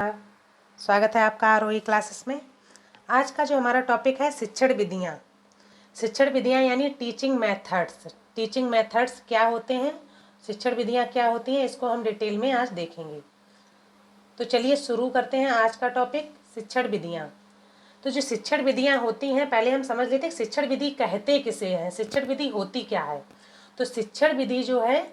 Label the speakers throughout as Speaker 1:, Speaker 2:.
Speaker 1: स्वागत है आपका आरोही क्लासेस में। आज का जो हमारा टॉपिक है शिक्षण विधियाँ। शिक्षण विधियाँ यानी टीचिंग मेथड्स। टीचिंग मेथड्स क्या होते हैं, शिक्षण विधियाँ क्या होती हैं, इसको हम डिटेल में आज देखेंगे। तो चलिए शुरू करते हैं आज का टॉपिक, शिक्षण विधियाँ। तो जो शिक्षण विधियाँ होती हैं, पहले हम समझ लेते हैं शिक्षण विधि कहते किसे हैं, शिक्षण विधि होती क्या है। तो शिक्षण विधि जो है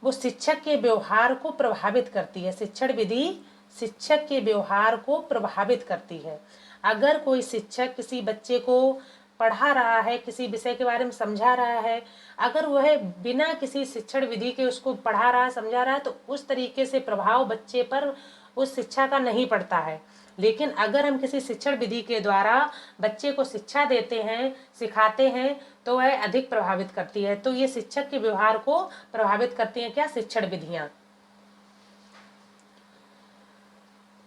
Speaker 1: वो शिक्षक के व्यवहार को प्रभावित करती है। शिक्षण विधि शिक्षक के व्यवहार को प्रभावित करती है। अगर कोई शिक्षक किसी बच्चे को पढ़ा रहा है, किसी विषय के बारे में समझा रहा है, अगर वह बिना किसी शिक्षण विधि के उसको पढ़ा रहा है, समझा रहा है, तो उस तरीके से प्रभाव बच्चे पर उस शिक्षा का नहीं पड़ता है। लेकिन अगर हम किसी शिक्षण विधि के द्वारा बच्चे को शिक्षा देते हैं, सिखाते हैं, तो वह अधिक प्रभावित करती है। तो ये शिक्षक के व्यवहार को प्रभावित करती हैं क्या, शिक्षण विधियाँ।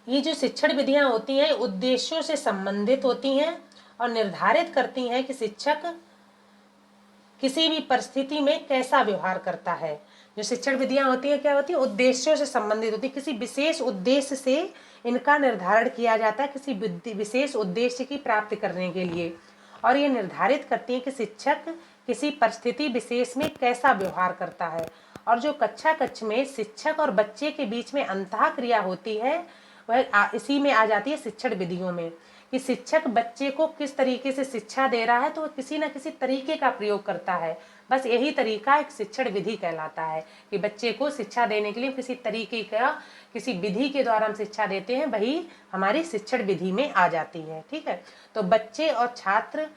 Speaker 1: ये जो शिक्षण विधियाँ होती हैं उद्देश्यों से संबंधित होती हैं और निर्धारित करती हैं कि शिक्षक किसी भी परिस्थिति में कैसा व्यवहार करता है। जो शिक्षण विधियाँ होती हैं क्या होती है, उद्देश्यों से संबंधित होती है। किसी विशेष उद्देश्य से इनका निर्धारण किया जाता है, किसी विशेष उद्देश्य की प्राप्ति करने के लिए। और ये निर्धारित करती है कि शिक्षक किसी परिस्थिति विशेष में कैसा व्यवहार करता है। और जो कक्षा कक्ष में शिक्षक और बच्चे के बीच में अंतःक्रिया होती है वह इसी में आ जाती है शिक्षण विधियों में, कि शिक्षक बच्चे को किस तरीके से शिक्षा दे रहा है तो वह किसी न किसी तरीके का प्रयोग करता है। बस यही तरीका एक शिक्षण विधि कहलाता है कि बच्चे को शिक्षा देने के लिए किसी तरीके का, किसी विधि के द्वारा हम शिक्षा देते हैं, वही हमारी शिक्षण विधि में आ जाती है। ठीक है, तो बच्चे और छात्र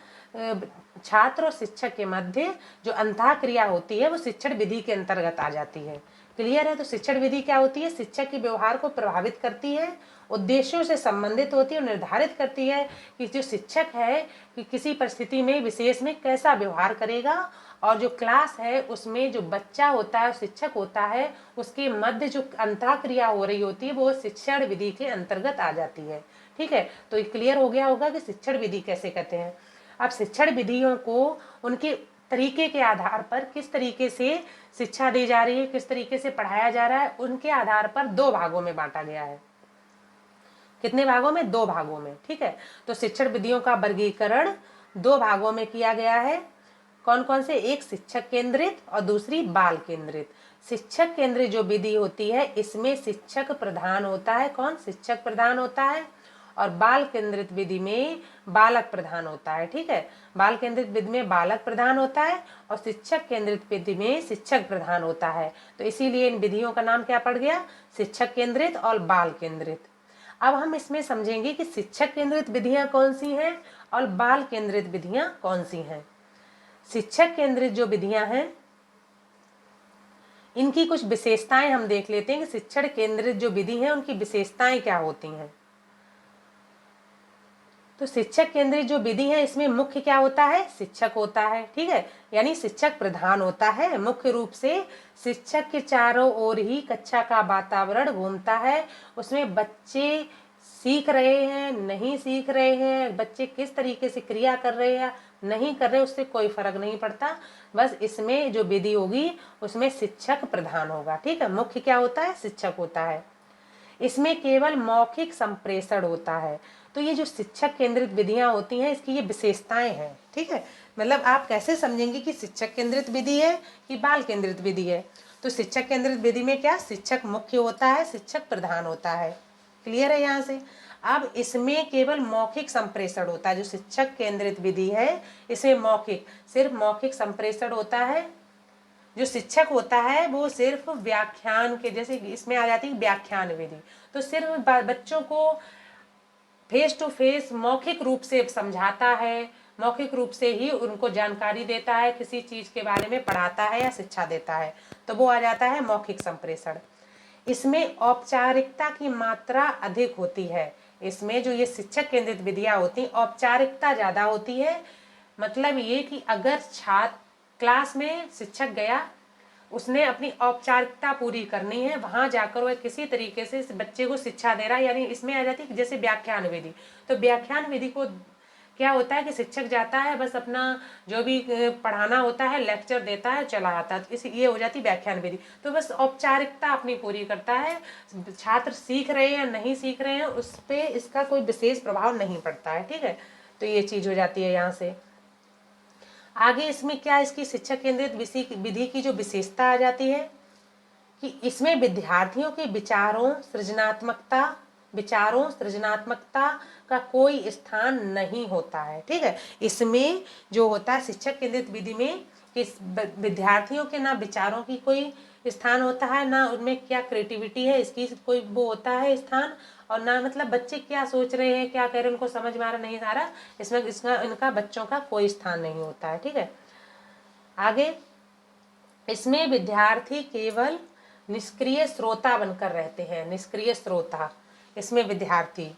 Speaker 1: और शिक्षक के मध्य जो अंतःक्रिया होती है वो शिक्षण विधि के अंतर्गत आ जाती है। क्लियर है। तो शिक्षण विधि क्या होती है, शिक्षक के व्यवहार को प्रभावित करती है, उद्देश्यों से संबंधित होती है और निर्धारित करती है कि जो शिक्षक है कि किसी परिस्थिति में विशेष में कैसा व्यवहार करेगा। और जो क्लास है उसमें जो बच्चा होता है, शिक्षक होता है, उसके मध्य जो अंतःक्रिया हो रही होती है वो शिक्षण विधि के अंतर्गत आ जाती है। ठीक है, तो ये क्लियर हो गया होगा कि शिक्षण विधि कैसे कहते हैं। अब शिक्षण विधियों को उनके तरीके के आधार पर किस तरीके से शिक्षा दी जा रही है, किस तरीके से पढ़ाया जा रहा है, उनके आधार पर दो भागों में बांटा गया है। कितने भागों में, दो भागों में। ठीक है, तो शिक्षण विधियों का वर्गीकरण दो भागों में किया गया है। कौन कौन से, एक शिक्षक केंद्रित और दूसरी बाल केंद्रित। शिक्षक केंद्रित जो विधि होती है इसमें शिक्षक प्रधान होता है। कौन, शिक्षक प्रधान होता है। और बाल केंद्रित विधि में बालक प्रधान होता है। ठीक है, बाल केंद्रित विधि में बालक प्रधान होता है और शिक्षक केंद्रित विधि में शिक्षक प्रधान होता है। तो इसीलिए इन विधियों का नाम क्या पड़ गया, शिक्षक केंद्रित और बाल केंद्रित। अब हम इसमें समझेंगे कि शिक्षक केंद्रित विधियां कौन सी हैं और बाल केंद्रित विधियां कौन सी हैं। शिक्षक केंद्रित जो विधियां हैं इनकी कुछ विशेषताएं हम देख लेते हैं कि शिक्षण केंद्रित जो विधि है उनकी विशेषताएं क्या होती हैं। तो शिक्षक केंद्रित जो विधि है इसमें मुख्य क्या होता है, शिक्षक होता है। ठीक है, यानी शिक्षक प्रधान होता है। मुख्य रूप से शिक्षक के चारों ओर ही कक्षा का वातावरण घूमता है। उसमें बच्चे सीख रहे हैं, नहीं सीख रहे हैं, बच्चे किस तरीके से क्रिया कर रहे हैं, नहीं कर रहे, उससे कोई फर्क नहीं पड़ता। बस इसमें जो विधि होगी उसमें शिक्षक प्रधान होगा। ठीक है, मुख्य क्या होता है, शिक्षक होता है। इसमें केवल मौखिक संप्रेषण होता है। तो ये जो शिक्षक केंद्रित विधियां होती हैं इसकी ये विशेषताएं हैं। ठीक है, मतलब आप कैसे समझेंगे कि शिक्षक केंद्रित विधि है कि बाल केंद्रित विधि है। तो शिक्षक केंद्रित विधि में क्या, शिक्षक मुख्य होता है, शिक्षक प्रधान होता है। क्लियर है यहाँ से। अब इसमें केवल मौखिक संप्रेषण होता है। जो शिक्षक केंद्रित विधि है इसमें मौखिक, सिर्फ मौखिक संप्रेषण होता है। जो शिक्षक होता है वो सिर्फ व्याख्यान के, जैसे इसमें आ जाती है व्याख्यान विधि, तो सिर्फ बच्चों को फेस टू फेस मौखिक रूप से समझाता है, मौखिक रूप से ही उनको जानकारी देता है, किसी चीज के बारे में पढ़ाता है या शिक्षा देता है, तो वो आ जाता है मौखिक संप्रेषण। इसमें औपचारिकता की मात्रा अधिक होती है। इसमें जो ये शिक्षक केंद्रित विधियां होती हैं औपचारिकता ज्यादा होती है। मतलब ये कि अगर छात्र क्लास में शिक्षक गया, उसने अपनी औपचारिकता पूरी करनी है, वहां जाकर वह किसी तरीके से बच्चे को शिक्षा दे रहा है, यानी इसमें आ जाती है जैसे व्याख्यान विधि। तो व्याख्यान विधि को क्या होता है कि शिक्षक जाता है, बस अपना जो भी पढ़ाना होता है लेक्चर देता है, चला आता है, इस ये हो जाती व्याख्यान विधि। तो बस औपचारिकता अपनी पूरी करता है, छात्र सीख रहे हैं या नहीं सीख रहे हैं उस पर इसका कोई विशेष प्रभाव नहीं पड़ता है, ठीक है। तो ये चीज़ हो जाती है यहाँ से। आगे इसमें क्या, इसकी शिक्षक केंद्रित विधि की जो विशेषता आ जाती है कि इसमें विद्यार्थियों के विचारों सृजनात्मकता का कोई स्थान नहीं होता है, ठीक है। इसमें जो होता है शिक्षक केंद्रित विधि में कि विद्यार्थियों के ना विचारों की कोई स्थान होता है, ना उनमें क्या क्रिएटिविटी है इसकी कोई वो होता है स्थान, और ना मतलब बच्चे क्या सोच रहे हैं क्या कह रहे हैं उनको समझ में आ रहा नहीं आ रहा, इसमें इनका बच्चों का कोई स्थान नहीं होता है, ठीक है। आगे इसमें विद्यार्थी केवल निष्क्रिय श्रोता बनकर रहते हैं, निष्क्रिय श्रोता। इसमें विद्यार्थी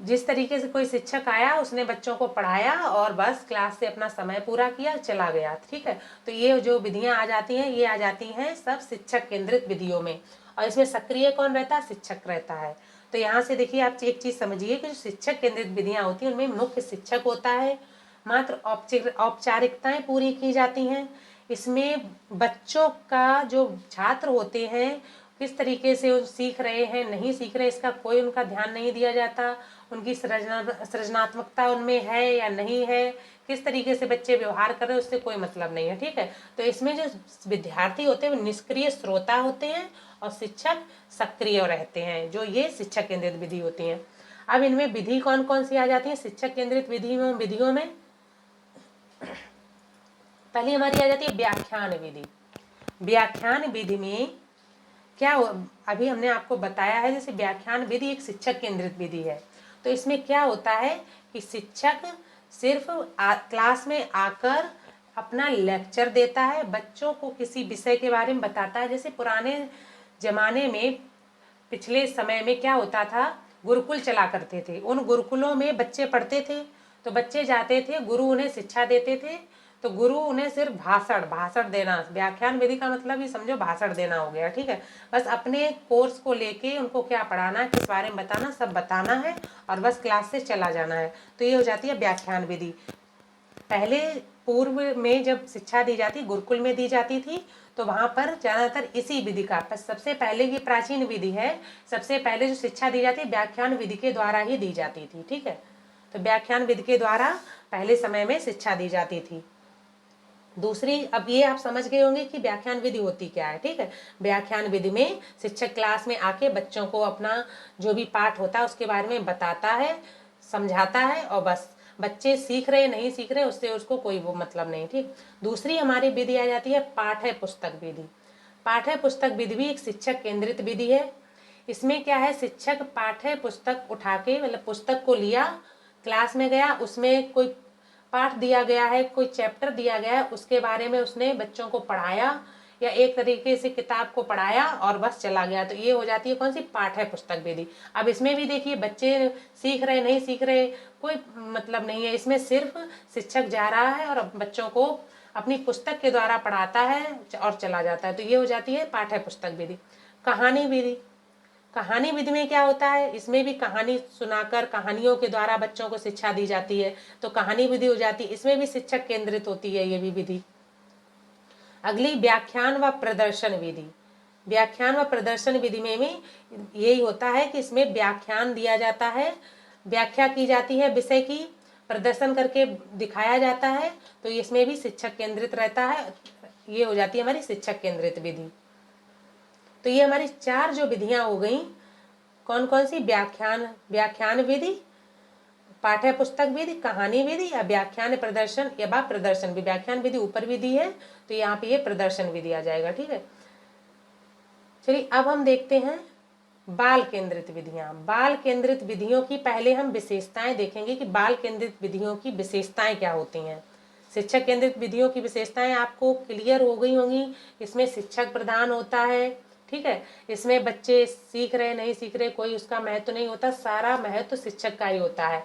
Speaker 1: जिस तरीके से कोई शिक्षक आया उसने बच्चों को पढ़ाया और बस क्लास से अपना समय पूरा किया चला गया, ठीक है। तो ये जो विधियां आ जाती हैं ये आ जाती हैं सब शिक्षक केंद्रित विधियों में, और इसमें सक्रिय कौन रहता है, शिक्षक रहता है। तो यहाँ से देखिए आप एक चीज समझिए कि जो शिक्षक केंद्रित विधियां होती हैं उनमें मुख्य शिक्षक होता है, मात्र औपचारिकताएं पूरी की जाती हैं। इसमें बच्चों का जो छात्र होते हैं किस तरीके से वो सीख रहे हैं नहीं सीख रहे इसका कोई उनका ध्यान नहीं दिया जाता, उनकी सृजनात्मकता उनमें है या नहीं है, किस तरीके से बच्चे व्यवहार कर रहे हैं उससे कोई मतलब नहीं है, ठीक है। तो इसमें जो विद्यार्थी होते हैं वो निष्क्रिय श्रोता होते हैं और शिक्षक सक्रिय रहते हैं, जो ये शिक्षक केंद्रित विधि होती है। अब इनमें विधि कौन कौन सी आ जाती है शिक्षक केंद्रित विधियों में, पहली हमारी आ जाती है व्याख्यान विधि। व्याख्यान विधि में क्या अभी हमने आपको बताया है जैसे व्याख्यान विधि एक शिक्षक केंद्रित विधि है, तो इसमें क्या होता है कि शिक्षक सिर्फ क्लास में आकर अपना लेक्चर देता है, बच्चों को किसी विषय के बारे में बताता है। जैसे पुराने जमाने में पिछले समय में क्या होता था, गुरुकुल चला करते थे, उन गुरुकुलों में बच्चे पढ़ते थे, तो बच्चे जाते थे, गुरु उन्हें शिक्षा देते थे, तो गुरु उन्हें सिर्फ भाषण देना, व्याख्यान विधि का मतलब ही समझो भाषण देना हो गया, ठीक है। बस अपने कोर्स को लेके उनको क्या पढ़ाना है किस बारे में बताना सब बताना है और बस क्लास से चला जाना है, तो ये हो जाती है व्याख्यान विधि। पहले पूर्व में जब शिक्षा दी जाती गुरुकुल में दी जाती थी तो वहां पर ज्यादातर इसी विधि का सबसे पहले की प्राचीन विधि है, सबसे पहले जो शिक्षा दी जाती व्याख्यान विधि के द्वारा ही दी जाती थी, ठीक है। तो व्याख्यान विधि के द्वारा पहले समय में शिक्षा दी जाती थी। दूसरी, अब ये आप समझ गए होंगे कि व्याख्यान विधि होती क्या है, ठीक है। व्याख्यान विधि में शिक्षक क्लास में आके बच्चों को अपना जो भी पाठ होता है उसके बारे में बताता है, समझाता है और बस बच्चे सीख रहे नहीं सीख रहे उससे उसको कोई वो मतलब नहीं, ठीक। दूसरी हमारी विधि आ जाती है पाठ्य पुस्तक विधि। पाठ्य पुस्तक विधि भी एक शिक्षक केंद्रित विधि है। इसमें क्या है, शिक्षक पाठ्य पुस्तक उठा के मतलब पुस्तक को लिया, क्लास में गया, उसमें कोई पाठ दिया गया है, कोई चैप्टर दिया गया है, उसके बारे में उसने बच्चों को पढ़ाया या एक तरीके से किताब को पढ़ाया और बस चला गया, तो ये हो जाती है कौन सी, पाठ्य पुस्तक विधि। अब इसमें भी देखिए बच्चे सीख रहे नहीं सीख रहे कोई मतलब नहीं है, इसमें सिर्फ शिक्षक जा रहा है और बच्चों को अपनी पुस्तक के द्वारा पढ़ाता है और चला जाता है, तो ये हो जाती है पाठ्य पुस्तक विधि। कहानी विधि, कहानी विधि में क्या होता है, इसमें भी कहानी सुनाकर कहानियों के द्वारा बच्चों को शिक्षा दी जाती है, तो कहानी विधि हो जाती है, इसमें भी शिक्षक केंद्रित होती है ये भी विधि। अगली व्याख्यान व प्रदर्शन विधि। व्याख्यान व प्रदर्शन विधि में भी यही होता है कि इसमें व्याख्यान दिया जाता है, व्याख्या की जाती है विषय की, प्रदर्शन करके दिखाया जाता है, तो इसमें भी शिक्षक केंद्रित रहता है, ये हो जाती है हमारी शिक्षक केंद्रित विधि। तो ये हमारी चार जो विधियां हो गई, कौन कौन सी, व्याख्यान विधि, पाठ्य पुस्तक विधि, कहानी विधि या व्याख्यान प्रदर्शन या प्रदर्शन विधि। व्याख्यान विधि ऊपर विधि है तो यहाँ पे ये प्रदर्शन विधि आ जाएगा, ठीक है। चलिए अब हम देखते हैं बाल केंद्रित विधियां। बाल केंद्रित विधियों की पहले हम विशेषताएं देखेंगे कि बाल केंद्रित विधियों की विशेषताएं क्या होती हैं। शिक्षक केंद्रित विधियों की विशेषताएं आपको क्लियर हो गई होंगी। इसमें शिक्षक प्रधान होता है, ठीक है। इसमें बच्चे सीख रहे नहीं सीख रहे कोई उसका महत्व नहीं होता, सारा महत्व शिक्षक का ही होता है।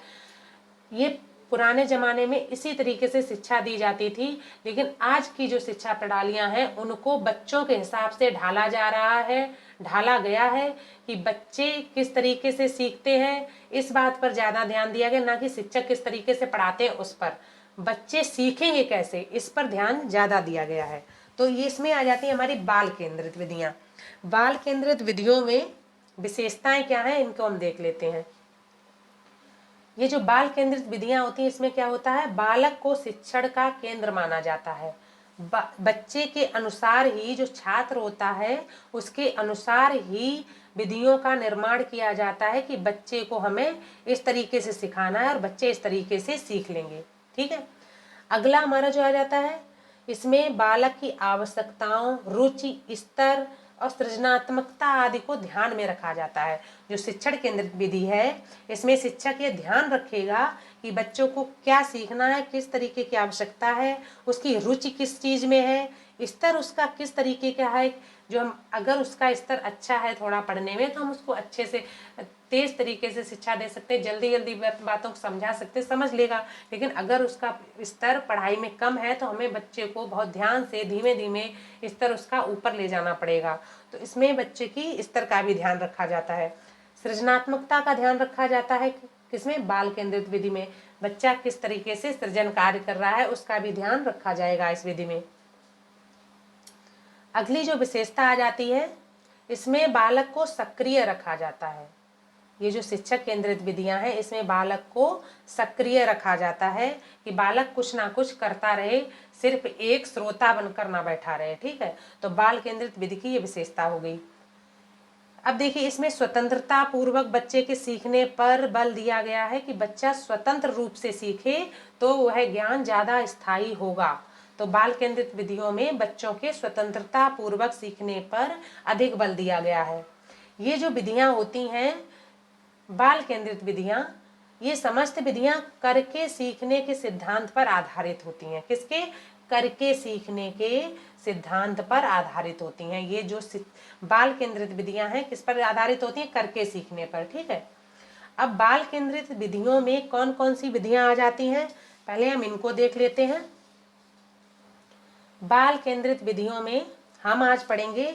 Speaker 1: ये पुराने ज़माने में इसी तरीके से शिक्षा दी जाती थी, लेकिन आज की जो शिक्षा प्रणालियां हैं उनको बच्चों के हिसाब से ढाला जा रहा है, ढाला गया है कि बच्चे किस तरीके से सीखते हैं इस बात पर ज़्यादा ध्यान दिया गया, ना कि शिक्षक किस तरीके से पढ़ाते हैं उस पर। बच्चे सीखेंगे कैसे इस पर ध्यान ज़्यादा दिया गया है। तो ये इसमें आ जाती है हमारी बाल केंद्रित विधियाँ। बाल केंद्रित विधियों में विशेषताएं क्या हैं इनको हम देख लेते हैं। ये जो बाल केंद्रित विधियां होती हैं इसमें क्या होता है, बालक को शिक्षण का केंद्र माना जाता है। बच्चे के अनुसार ही जो छात्र होता है उसके अनुसार ही विधियों का निर्माण किया जाता है कि बच्चे को हमें इस तरीके से सिखाना है और बच्चे इस तरीके से सीख लेंगे। ठीक है, अगला हमारा जो आ जाता है इसमें बालक की आवश्यकताओं, रुचि, स्तर और सृजनात्मकता आदि को ध्यान में रखा जाता है। जो शिक्षण केंद्रित विधि है इसमें शिक्षक ये ध्यान रखेगा कि बच्चों को क्या सीखना है, किस तरीके की आवश्यकता है, उसकी रुचि किस चीज़ में है, स्तर उसका किस तरीके का है। जो हम अगर उसका स्तर अच्छा है थोड़ा पढ़ने में तो हम उसको अच्छे से तेज तरीके से शिक्षा दे सकते हैं, जल्दी जल्दी बातों को समझा सकते हैं, समझ लेगा। लेकिन अगर उसका स्तर पढ़ाई में कम है तो हमें बच्चे को बहुत ध्यान से धीमे धीमे स्तर उसका ऊपर ले जाना पड़ेगा। तो इसमें बच्चे की स्तर का भी ध्यान रखा जाता है। सृजनात्मकता का ध्यान रखा जाता है किसमें, बाल केंद्रित विधि में। बच्चा किस तरीके से सृजन कार्य कर रहा है उसका भी ध्यान रखा जाएगा इस विधि में। अगली जो विशेषता आ जाती है इसमें बालक को सक्रिय रखा जाता है। ये जो शिक्षक केंद्रित विधियां हैं इसमें बालक को सक्रिय रखा जाता है कि बालक कुछ ना कुछ करता रहे, सिर्फ एक श्रोता बनकर ना बैठा रहे। ठीक है, तो बाल केंद्रित विधि की ये विशेषता हो गई। अब देखिए इसमें स्वतंत्रता पूर्वक बच्चे के सीखने पर बल दिया गया है कि बच्चा स्वतंत्र रूप से सीखे तो वह ज्ञान ज़्यादा स्थायी होगा। तो बाल केंद्रित विधियों में बच्चों के स्वतंत्रता पूर्वक सीखने पर अधिक बल दिया गया है। ये जो विधियां होती हैं बाल केंद्रित विधियां, ये समस्त विधियां करके सीखने के सिद्धांत पर आधारित होती हैं। किसके, करके सीखने के सिद्धांत पर आधारित होती हैं। ये जो बाल केंद्रित विधियां हैं किस पर आधारित होती हैं, करके सीखने पर। ठीक है, अब बाल केंद्रित विधियों में कौन कौन सी विधियां आ जाती हैं पहले हम इनको देख लेते हैं। बाल केंद्रित विधियों में हम आज पढ़ेंगे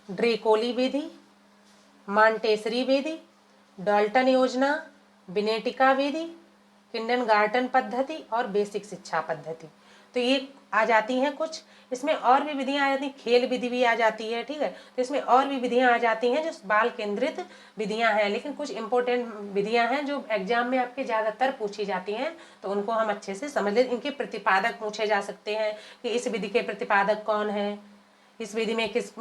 Speaker 1: ड्रेकोली विधि, मॉन्टेसरी विधि, डाल्टन योजना, बिनेटिका विधि, किंडरगार्टन पद्धति और बेसिक शिक्षा पद्धति। तो ये आ जाती हैं कुछ। इसमें और भी विधियां आ जाती हैं, खेल विधि भी आ जाती है। ठीक है, तो इसमें और भी विधियां आ जाती हैं जो बाल केंद्रित विधियां हैं, लेकिन कुछ इंपॉर्टेंट विधियां हैं जो एग्जाम में आपके ज़्यादातर पूछी जाती हैं, तो उनको हम अच्छे से समझ लें। इनके प्रतिपादक पूछे जा सकते हैं कि इस विधि के प्रतिपादक कौन है, इस विधि में किस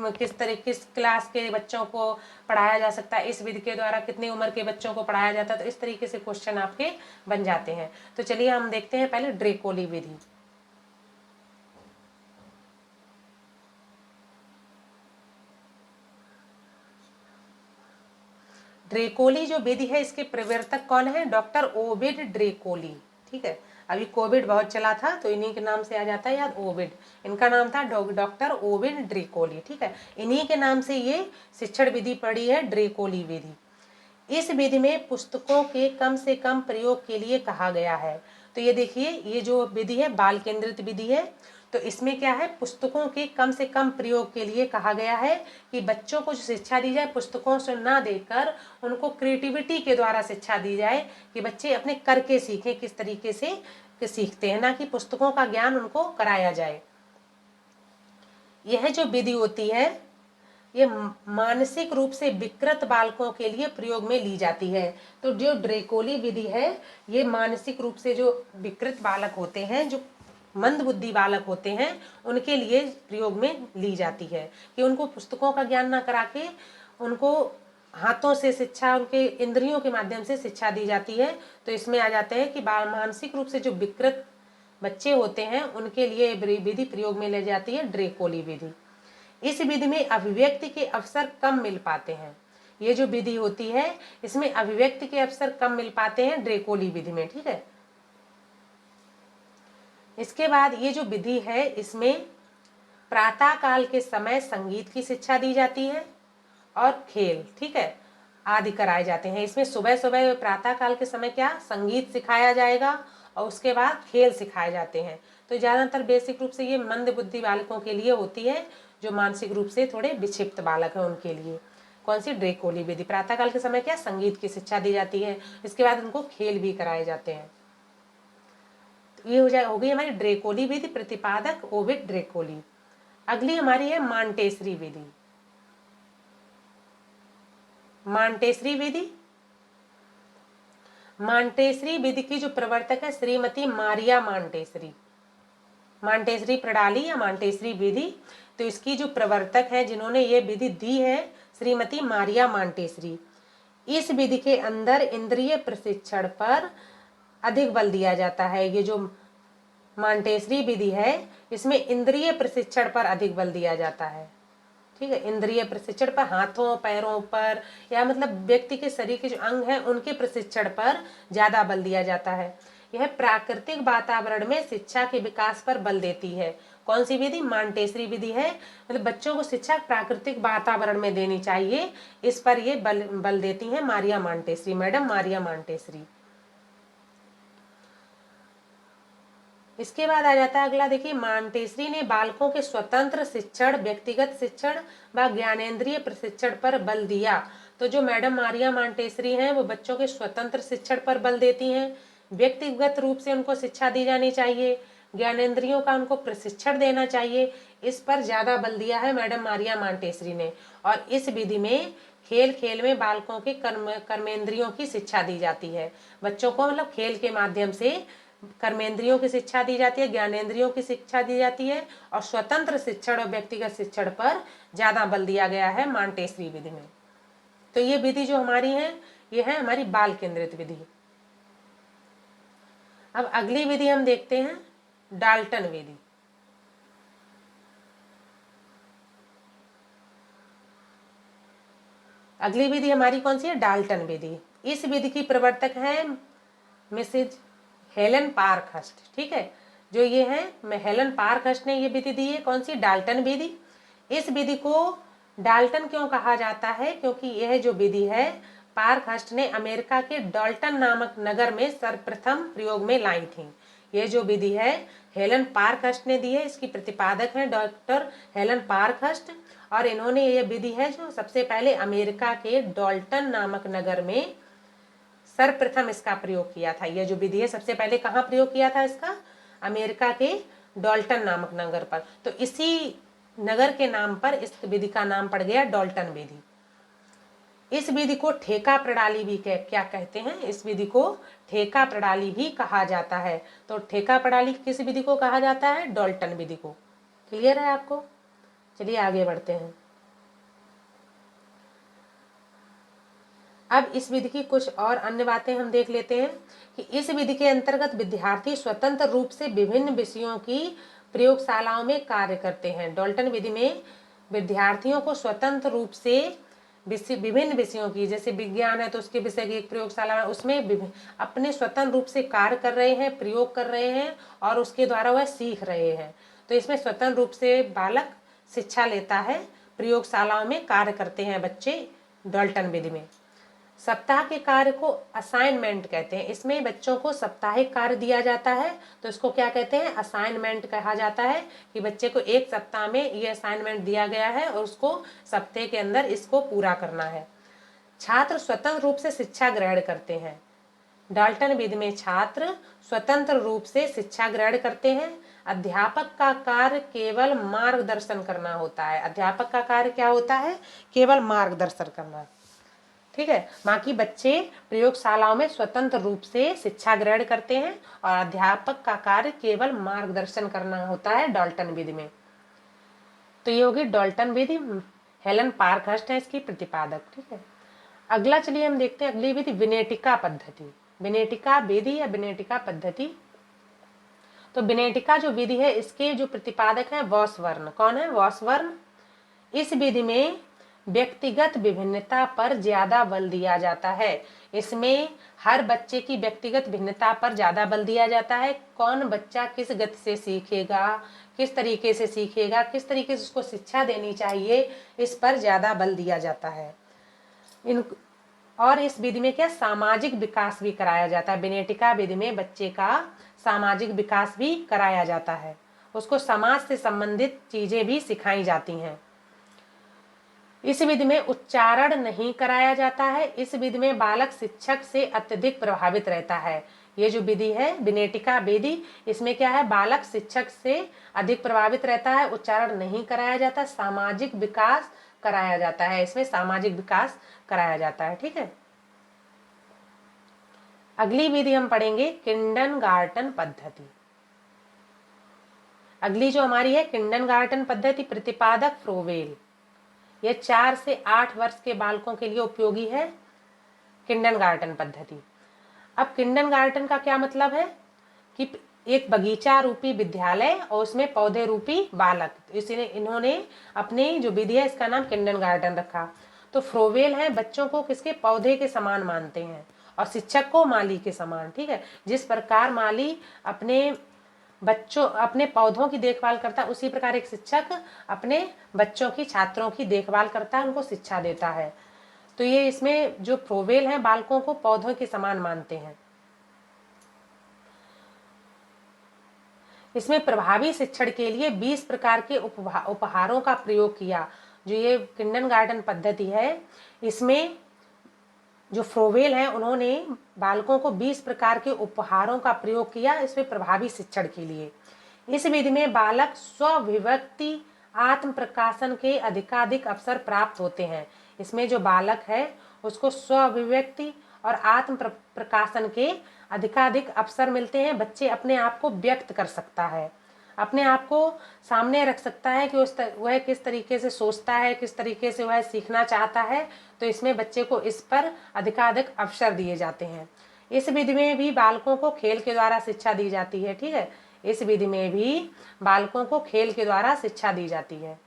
Speaker 1: क्लास के बच्चों को पढ़ाया जा सकता है, इस विधि के द्वारा कितनी उम्र के बच्चों को पढ़ाया जाता है। तो इस तरीके से क्वेश्चन आपके बन जाते हैं। तो चलिए हम देखते हैं पहले ड्रेकोली विधि। ड्रेकोली जो विधि है इसके प्रवर्तक कौन है, डॉक्टर ओविड ड्रेकोली। ठीक है, अभी कोविड बहुत चला था तो इन्हीं के नाम से आ जाता है याद, ओविड। इनका नाम था डॉक्टर ओविड ड्रेकोली। ठीक है, इन्हीं के नाम से ये शिक्षण विधि पड़ी है, ड्रेकोली विधि। इस विधि में पुस्तकों के कम से कम प्रयोग के लिए कहा गया है। तो ये देखिए ये जो विधि है बाल केंद्रित विधि है, तो इसमें क्या है, पुस्तकों के कम से कम प्रयोग के लिए कहा गया है कि बच्चों को जो शिक्षा दी जाए पुस्तकों से ना देकर उनको क्रिएटिविटी के द्वारा शिक्षा दी जाए कि बच्चे अपने करके सीखें, किस तरीके से सीखते हैं, ना कि पुस्तकों का ज्ञान उनको कराया जाए। यह जो विधि होती है ये मानसिक रूप से विकृत बालकों के लिए प्रयोग में ली जाती है। तो जो ड्रेकोली विधि है ये मानसिक रूप से जो विकृत बालक होते हैं, जो मंदबुद्धि बालक होते हैं, उनके लिए प्रयोग में ली जाती है कि उनको पुस्तकों का ज्ञान ना करा के उनको हाथों से शिक्षा, उनके इंद्रियों के माध्यम से शिक्षा दी जाती है। तो इसमें आ जाते हैं कि मानसिक रूप से जो विकृत बच्चे होते हैं उनके लिए विधि प्रयोग में ले जाती है, ड्रेकोली विधि। इस विधि में अभिव्यक्ति के अवसर कम मिल पाते हैं। ये जो विधि होती है इसमें अभिव्यक्ति के अवसर कम मिल पाते हैं ड्रेकोली विधि में। ठीक है, इसके बाद ये जो विधि है इसमें प्रातः काल के समय संगीत की शिक्षा दी जाती है और खेल। ठीक है, आदि कराए जाते हैं। इसमें सुबह सुबह प्रातः काल के समय क्या संगीत सिखाया जाएगा और उसके बाद खेल सिखाए जाते हैं। तो ज़्यादातर बेसिक रूप से ये मंद बुद्धि बालकों के लिए होती है, जो मानसिक रूप से थोड़े विक्षिप्त बालक हैं उनके लिए। कौन सी? ड्रेकोली विधि। प्रातःकाल के समय क्या संगीत की शिक्षा दी जाती है, इसके बाद उनको खेल भी कराए जाते हैं। तो ये हो गई हमारी ड्रेकोली विधि, प्रतिपादक ओविड ड्रेकोली। अगली हमारी है मांटेसरी विधि। मांटेसरी विधि, मांटेसरी विधि की जो प्रवर्तक है श्रीमती मारिया मांटेसरी। मांटेसरी प्रणाली या मांटेसरी विधि, तो इसकी जो प्रवर्तक है जिन्होंने ये विधि दी है श्रीमती मारिया मांटेसरी। इस विधि के अंदर इंद्रिय प्रशिक्षण पर अधिक बल दिया जाता है। ये जो मांटेसरी विधि है इसमें इंद्रिय प्रशिक्षण पर अधिक बल दिया जाता है। ठीक है, इंद्रिय प्रशिक्षण पर, हाथों पैरों पर, या मतलब व्यक्ति के शरीर के जो अंग हैं उनके प्रशिक्षण पर ज्यादा बल दिया जाता है। यह प्राकृतिक वातावरण में शिक्षा के विकास पर बल देती है। कौन सी विधि? मांटेसरी विधि है। मतलब बच्चों को शिक्षा प्राकृतिक वातावरण में देनी चाहिए, इस पर ये बल देती हैं Maria Montessori, madam Maria Montessori. इसके बाद आ जाता है अगला, देखिए मांटेसरी ने बालकों के स्वतंत्र शिक्षण, व्यक्तिगत शिक्षण व ज्ञानेंद्रिय प्रशिक्षण पर बल दिया। तो जो मैडम मारिया मांटेसरी हैं वो बच्चों के स्वतंत्र शिक्षण पर बल देती हैं, व्यक्तिगत रूप से उनको शिक्षा दी जानी चाहिए, ज्ञानेंद्रियों का उनको प्रशिक्षण देना चाहिए, इस पर ज्यादा बल दिया है मैडम मारिया मांटेसरी ने। और इस विधि में खेल खेल में बालकों के कर्मेंद्रियों की शिक्षा दी जाती है। बच्चों को मतलब खेल के माध्यम से कर्मेंद्रियों की शिक्षा दी जाती है, ज्ञानेंद्रियों की शिक्षा दी जाती है, और स्वतंत्र शिक्षण और व्यक्तिगत शिक्षण पर ज्यादा बल दिया गया है मांटेसरी विधि में। तो ये विधि जो हमारी है ये है हमारी बाल केंद्रित विधि। अब अगली विधि हम देखते हैं डाल्टन विधि। अगली विधि हमारी कौन सी है? डाल्टन विधि। इस विधि की प्रवर्तक है मिसेज हेलन पार्कहर्स्ट। ठीक है, जो ये है हेलन पार्कहर्स्ट ने ये विधि दी है। कौन सी? डाल्टन विधि। इस विधि को डाल्टन क्यों कहा जाता है? क्योंकि यह जो विधि है पार्कहर्स्ट ने अमेरिका के डाल्टन नामक नगर में सर्वप्रथम प्रयोग में लाई थी। ये जो विधि है हेलन पार्कहर्स्ट ने दी है, इसकी प्रतिपादक है डॉक्टर हेलन पार्कहर्स्ट, और इन्होंने ये विधि है जो सबसे पहले अमेरिका के डाल्टन नामक नगर में सर्वप्रथम इसका प्रयोग किया था। यह जो विधि है सबसे पहले कहाँ प्रयोग किया था इसका? अमेरिका के डाल्टन नामक नगर पर। तो इसी नगर के नाम पर इस विधि का नाम पड़ गया डाल्टन विधि। इस विधि को ठेका प्रणाली भी क्या कहते हैं? इस विधि को ठेका प्रणाली भी कहा जाता है। तो ठेका प्रणाली किस विधि को कहा जाता है? डाल्टन विधि को। क्लियर है आपको? चलिए आगे बढ़ते हैं। अब इस विधि की कुछ और अन्य बातें हम देख लेते हैं कि इस विधि के अंतर्गत विद्यार्थी स्वतंत्र रूप से विभिन्न विषयों की प्रयोगशालाओं में कार्य करते हैं। डाल्टन विधि में विद्यार्थियों को स्वतंत्र रूप से विभिन्न विषयों की, जैसे विज्ञान है तो उसके विषय की एक प्रयोगशाला है, उसमें अपने स्वतंत्र रूप से कार्य कर रहे हैं, प्रयोग कर रहे हैं और उसके द्वारा वह सीख रहे हैं। तो इसमें स्वतंत्र रूप से बालक शिक्षा लेता है, प्रयोगशालाओं में कार्य करते हैं बच्चे डाल्टन विधि में। सप्ताह के कार्य को असाइनमेंट कहते हैं। इसमें बच्चों को साप्ताहिक कार्य दिया जाता है तो इसको क्या कहते हैं? असाइनमेंट कहा जाता है, कि बच्चे को एक सप्ताह में ये असाइनमेंट दिया गया है और उसको सप्ताह के अंदर इसको पूरा करना है। छात्र स्वतंत्र रूप से शिक्षा ग्रहण करते हैं। डाल्टन विधि में छात्र स्वतंत्र रूप से शिक्षा ग्रहण करते हैं। अध्यापक का कार्य केवल मार्गदर्शन करना होता है। अध्यापक का कार्य क्या होता है? केवल मार्गदर्शन करना। ठीक है, बाकी बच्चे प्रयोगशालाओं में स्वतंत्र रूप से शिक्षा ग्रहण करते हैं और अध्यापक का कार्य केवल मार्गदर्शन करना होता है डाल्टन विधि में। तो ये होगी डाल्टन विधि, हेलन पार्कहर्स्ट है इसकी प्रतिपादक। ठीक है, अगला चलिए हम देखते हैं अगली विधि विनेटिका पद्धति। विनेटिका विधि या विनेटिका पद्धति। तो विनेटिका जो विधि है इसके जो प्रतिपादक है वॉसवर्न। कौन है? वॉसवर्न। इस विधि में व्यक्तिगत विभिन्नता पर ज्यादा बल दिया जाता है। इसमें हर बच्चे की व्यक्तिगत भिन्नता पर ज्यादा बल दिया जाता है। कौन बच्चा किस गति से सीखेगा, किस तरीके से सीखेगा, किस तरीके से उसको शिक्षा देनी चाहिए, इस पर ज्यादा बल दिया जाता है। और इस विधि में क्या सामाजिक विकास भी कराया जाता है। बेनेटिका विधि में बच्चे का सामाजिक विकास भी कराया जाता है, उसको समाज से संबंधित चीजें भी सिखाई जाती हैं। इस विधि में उच्चारण नहीं कराया जाता है। इस विधि में बालक शिक्षक से अत्यधिक प्रभावित रहता है। ये जो विधि है बेनेटिका विधि, इसमें क्या है, बालक शिक्षक से अधिक प्रभावित रहता है, उच्चारण नहीं कराया जाता, सामाजिक विकास कराया जाता है, इसमें सामाजिक विकास कराया जाता है। ठीक है, अगली विधि हम पढ़ेंगे किंडरगार्टन पद्धति। अगली जो हमारी है किंडरगार्टन पद्धति, प्रतिपादक फ्रोवेल। यह 4 से 8 वर्ष के बालकों के लिए उपयोगी है किंडरगार्टन पद्धति। अब किंडरगार्टन का क्या मतलब है कि एक बगीचा रूपी विद्यालय और उसमें पौधे रूपी बालक, इसलिए इन्होंने अपनी जो विधि है इसका नाम किंडरगार्टन रखा। तो फ्रोवेल है बच्चों को किसके, पौधे के समान मानते हैं और शिक्षक को माली के समान। ठीक है, जिस प्रकार माली अपने पौधों की देखभाल करता है, उसी प्रकार एक शिक्षक अपने बच्चों की, छात्रों की देखभाल करता है, उनको शिक्षा देता है। तो ये इसमें जो फ्रोवेल हैं बालकों को पौधों के समान मानते हैं। इसमें प्रभावी शिक्षण के लिए 20 प्रकार के उपहारों का प्रयोग किया। जो ये किंडरगार्टन पद्धति है, इसमें जो फ्रोवेल हैं उन्होंने बालकों को 20 प्रकार के उपहारों का प्रयोग किया इसमें प्रभावी शिक्षण के लिए। इस विधि में बालक स्वभिव्यक्ति, आत्म प्रकाशन के अधिकाधिक अवसर प्राप्त होते हैं। इसमें जो बालक है उसको स्वभिव्यक्ति और आत्म प्रकाशन के अधिकाधिक अवसर मिलते हैं। बच्चे अपने आप को व्यक्त कर सकता है, अपने आप को सामने रख सकता है कि वह किस तरीके से सोचता है, किस तरीके से वह सीखना चाहता है। तो इसमें बच्चे को इस पर अधिकाधिक अवसर दिए जाते हैं। इस विधि में भी बालकों को खेल के द्वारा शिक्षा दी जाती है। ठीक है, इस विधि में भी बालकों को खेल के द्वारा शिक्षा दी जाती है।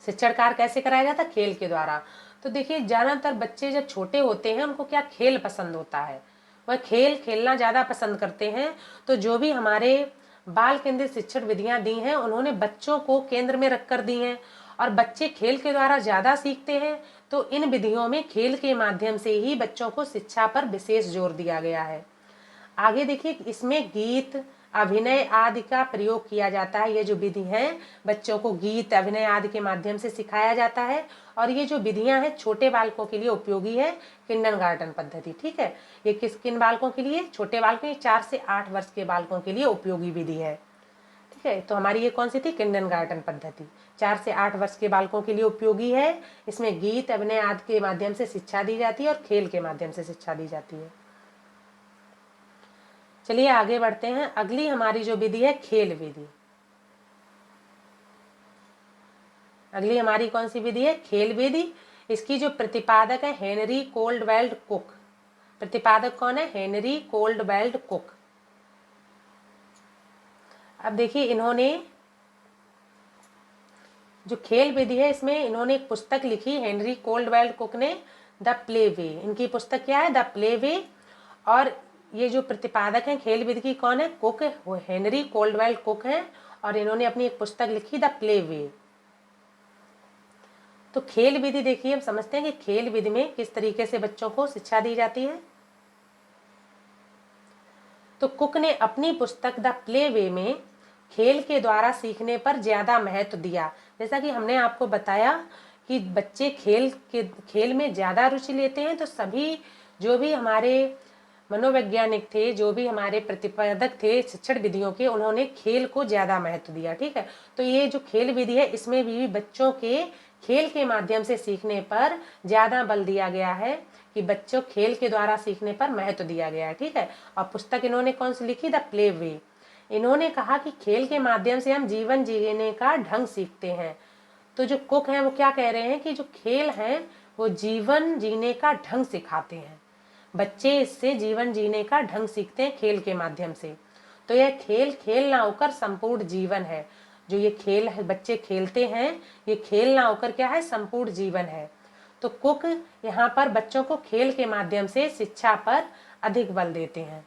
Speaker 1: शिक्षण कार्य कैसे कराया जाता है, खेल के द्वारा। तो देखिए ज्यादातर बच्चे जब छोटे होते हैं उनको क्या खेल पसंद होता है, वह खेल खेलना ज्यादा पसंद करते हैं। तो जो भी हमारे बाल केंद्रित शिक्षण विधियां दी हैं उन्होंने बच्चों को केंद्र में रखकर दी हैं और बच्चे खेल के द्वारा ज्यादा सीखते हैं। तो इन विधियों में खेल के माध्यम से ही बच्चों को शिक्षा पर विशेष जोर दिया गया है। आगे देखिए, इसमें गीत, अभिनय आदि का प्रयोग किया जाता है। ये जो विधि है बच्चों को गीत, अभिनय आदि के माध्यम से सिखाया जाता है और ये जो विधियां हैं छोटे बालकों के लिए उपयोगी है किंडरगार्टन पद्धति। ठीक है, ये किन बालकों के लिए, छोटे बालकों, 4 से 8 वर्ष के बालकों के लिए उपयोगी विधि है। ठीक है, तो हमारी ये कौन सी थी, किंडरगार्टन पद्धति, 4 से 8 वर्ष के बालकों के लिए उपयोगी है। इसमें गीत, अभिनय आदि के माध्यम से शिक्षा दी जाती है और खेल के माध्यम से शिक्षा दी जाती है। चलिए आगे बढ़ते हैं। अगली हमारी जो विधि है खेल विधि। अगली हमारी कौन सी विधि है, खेल विधि। इसकी जो प्रतिपादक है हेनरी कोल्डवेल कुक। प्रतिपादक कौन है, हेनरी कोल्डवेल कुक। अब देखिए इन्होंने जो खेल विधि है इसमें इन्होंने एक पुस्तक लिखी, हेनरी कोल्डवेल कुक ने, द प्ले वे। इनकी पुस्तक क्या है, द प्ले वे। और ये जो प्रतिपादक हैं खेल विधि की कौन है, कुक, वो हेनरी कोल्डवेल कुक हैं और इन्होंने अपनी एक पुस्तक लिखी द प्ले वे। तो खेल विधि देखिए, हम समझते हैं कि खेल विधि में किस तरीके से बच्चों को शिक्षा दी जाती है। तो कुक ने अपनी पुस्तक द प्ले वे में खेल के द्वारा सीखने पर ज्यादा महत्व दिया। जैसा कि हमने आपको बताया कि बच्चे खेल में ज्यादा रुचि लेते हैं। तो सभी जो भी हमारे मनोवैज्ञानिक थे, जो भी हमारे प्रतिपादक थे शिक्षण विधियों के, उन्होंने खेल को ज्यादा महत्व दिया। ठीक है, तो ये जो खेल विधि है इसमें भी बच्चों के खेल के माध्यम से सीखने पर ज्यादा बल दिया गया है, कि बच्चों खेल के द्वारा सीखने पर महत्व दिया गया है। ठीक है, और पुस्तक इन्होंने कौन सी लिखी, द प्ले वे। इन्होंने कहा कि खेल के माध्यम से हम जीवन जीने का ढंग सीखते हैं। तो जो कुक हैं वो क्या कह रहे हैं कि जो खेल हैं वो जीवन जीने का ढंग सिखाते हैं। बच्चे इससे जीवन जीने का ढंग सीखते हैं खेल के माध्यम से। तो यह खेल ना होकर संपूर्ण जीवन है। जो ये खेल है बच्चे खेलते हैं, ये खेल ना होकर क्या है, संपूर्ण जीवन है। तो कुक यहाँ पर बच्चों को खेल के माध्यम से शिक्षा पर अधिक बल देते हैं।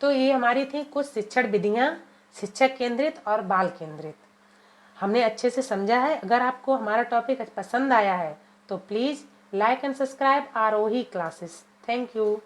Speaker 1: तो ये हमारी थी कुछ शिक्षण विधियां, शिक्षक केंद्रित और बाल केंद्रित। हमने अच्छे से समझा है। अगर आपको हमारा टॉपिक पसंद आया है तो please Like and subscribe Arohi classes. Thank you.